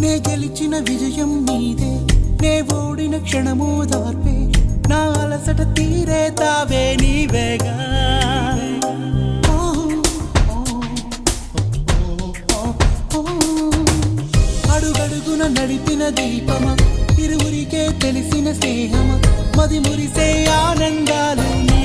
నే గెలిచిన విజయం నీదే, నే ఓడిన క్షణము దార్పే, నా అలసట తీరే తావే నీవేగా. అడుగడుగున నడిపిన దీపమా, ఇరువురికే తెలిసిన స్నేహమా, మది మురిసే ఆనందాలు నీ